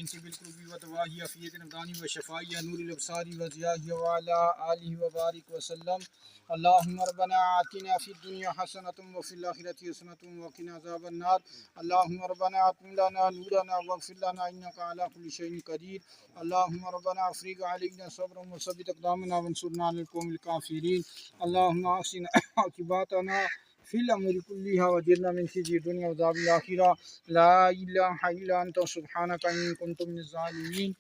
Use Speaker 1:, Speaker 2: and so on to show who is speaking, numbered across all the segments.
Speaker 1: الإنس بالقرب والتواهي في يد الأبدان والشفاء نور الأبصار وضياء وعلى آله وبارك وسلم. اللهم ربنا آتنا في الدنيا حسنة وفي الآخرة حسنة وقنا عذاب النار. اللهم ربنا أتم لنا نورنا واغفر لنا إنك على كل شيء قدير. اللهم ربنا افرغ علينا صبرا وثبت أقدامنا وانصرنا على القوم الكافرين. اللهم أحسن عاقبتنا في الأمور كلها وأجرنا من خزي الدنيا وعذاب الآخرة. لا إله إلا أنت سبحانك إني كنت من الظالمين.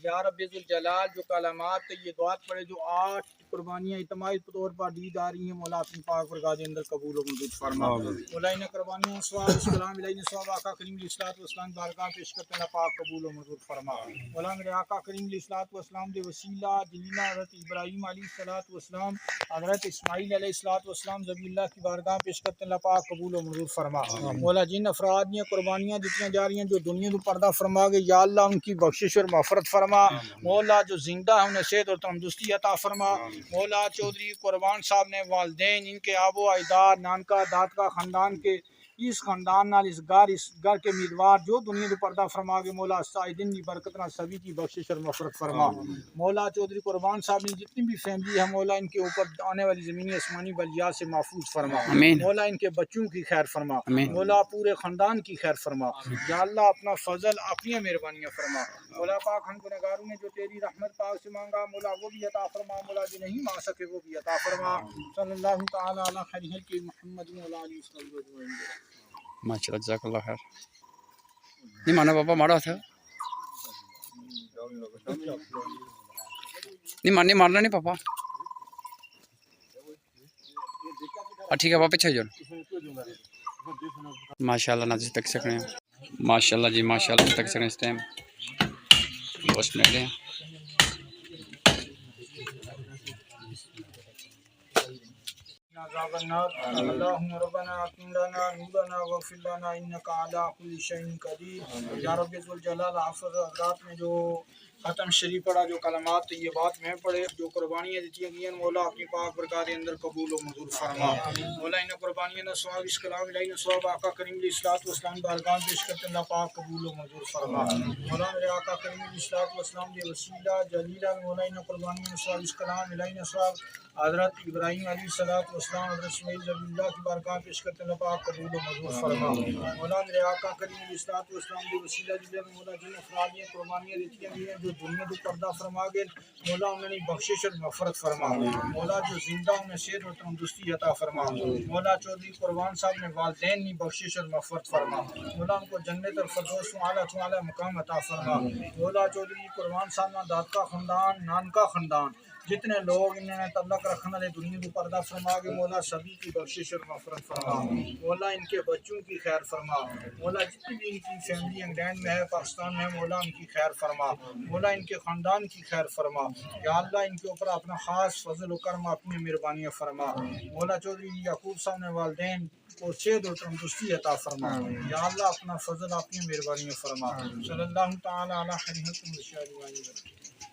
Speaker 1: یا رب ذوالجلال جو کلمات یہ دعات پڑھے جو 8 قربانیاں اجتماعی طور پر دید آ رہی ہیں مولا اپنی پاک برگاہ کے اندر قبول و منظور فرما. مولا ان قربانیوں ثواب السلام علیہ ثواب آقا کریم علیہ الصلوۃ والسلام بارگاہ پیش کرتے ہیں پاک قبول و منظور فرما. مولا میرے آقا کریم علیہ الصلوۃ والسلام دے وسیلہ جلیلہ حضرت ابراہیم علیہ الصلوۃ والسلام حضرت اسماعیل علیہ الصلوۃ والسلام ذبیح اللہ کی بارگاہ پیش کرتے ہیں پاک قبول و منظور فرما. مولا جن افراد نے قربانیاں دیتی جا رہی ہیں جو دنیا کو پردہ فرما گئے یا اللہ ان کی بخشش اور مغفرت فرما. مولا جو زندہ ہیں انہیں صحت اور تندرستی عطا فرما. مولا چودھری قربان صاحب نے والدین ان کے آب و اجداد نانکا دادکا خاندان کے اس خاندان نال اس گھر کے امیدوار جو دنیا کو پردہ فرما گئے مولا سائدین کی برکت نال سبھی کی بخشش اور مغفرت فرما. مولا چودھری قربان صاحب نے جتنی بھی فیملی ہے مولا ان کے اوپر آنے والی زمینی آسمانی بلیات سے محفوظ فرما. مولا ان کے بچوں کی خیر فرما. مولا پورے خاندان کی خیر فرما. یا اللہ اپنا فضل اپنی مہربانیاں فرما. مولا پاک ہم گنہگاروں نے جو تیری رحمت پاک سے مانگا مولا وہ بھی عطا فرما. مولا جو نہیں مانگ سکے وہ بھی عطا فرما. صلی اللہ تعالی علی خیر خلق محمد و علی آلہ وصحبہ اجمعین.
Speaker 2: ماشاءاللہ جزاک اللہ خیر. نہیں مانا پاپا مارا تھا نہیں مارنا نہیں پاپا. ٹھیک ہے پاپا پیچھے جاؤ. ماشاءاللہ ناظرین تک سکتے ہیں. ماشاءاللہ جی ماشاءاللہ تک سکتے ہیں. اس ٹائم گوشت میں لے
Speaker 1: عذاب النار. اللهم ربنا اتم لنا نورنا واغفر لنا انك على كل شيء قدير. یا رب ذوالجلال حافظ حضرات نے جو ختم شریف پڑھا جو کلمات طیبات میں پڑھے جو قربانیاں دیتی گئی ہیں مولا اپنی پاک برکات کے اندر قبول و منظور فرما. مولا ان قربانیاں نہ ثواب اس کلام علیہ ثواب آقا کریم علیہ الصلوۃ والسلام بارگاہ پیش کرتے اللہ پاک قبول و منظور فرما. مولا میرے آقا کریم علیہ الصلوۃ والسلام کے وسیلہ جلیلہ مولا ان قربانیاں نہ ثواب اس کلام علیہ ثواب حضرت ابراہیم علیہ الصلوۃ والسلام حضرت اسماعیل ذبیح اللہ کی بارگاہ پیش کرتے اللہ پاک قبول و منظور فرما. مولا میرے آقا کریم علیہ الصلوۃ والسلام کے وسیلہ جلیلہ مولا جن افراد نے قربانیاں دیتی ہیں جو دنیا کو پردہ فرما گئے مولا انہیں بخشش اور مغفرت فرما. مولا جو زندہ انہیں صحت اور تندرستی عطا فرما. مولا چودھری قربان صاحب نے والدین کی بخشش اور مغفرت فرما. مولا ان کو جنت الفردوس اعلیٰ مقام عطا فرما. مولا چودھری قربان صاحب نے دادکا خاندان نانکا خاندان جتنے لوگ انہوں نے تعلق رکھنے والے دنیا کو پردہ فرما کے مولا سبھی کی بخشش اور مغفرت فرما. مولا ان کے بچوں کی خیر فرما. مولا جتنی بھی ان کی فیملی انگلینڈ میں ہے پاکستان میں مولا ان کی خیر فرما. مولا ان کے خاندان کی خیر فرما. یا اللہ ان کے اوپر اپنا خاص فضل و کرم اپنی مہربانیاں فرما. مولا چودھری یعقوب صاحب نے والدین کو صحت اور تندرستی عطا فرما. یا اللہ اپنا فضل اپنی مہربانیاں فرما. صلی اللہ تعالی علی خیر خلق محمد.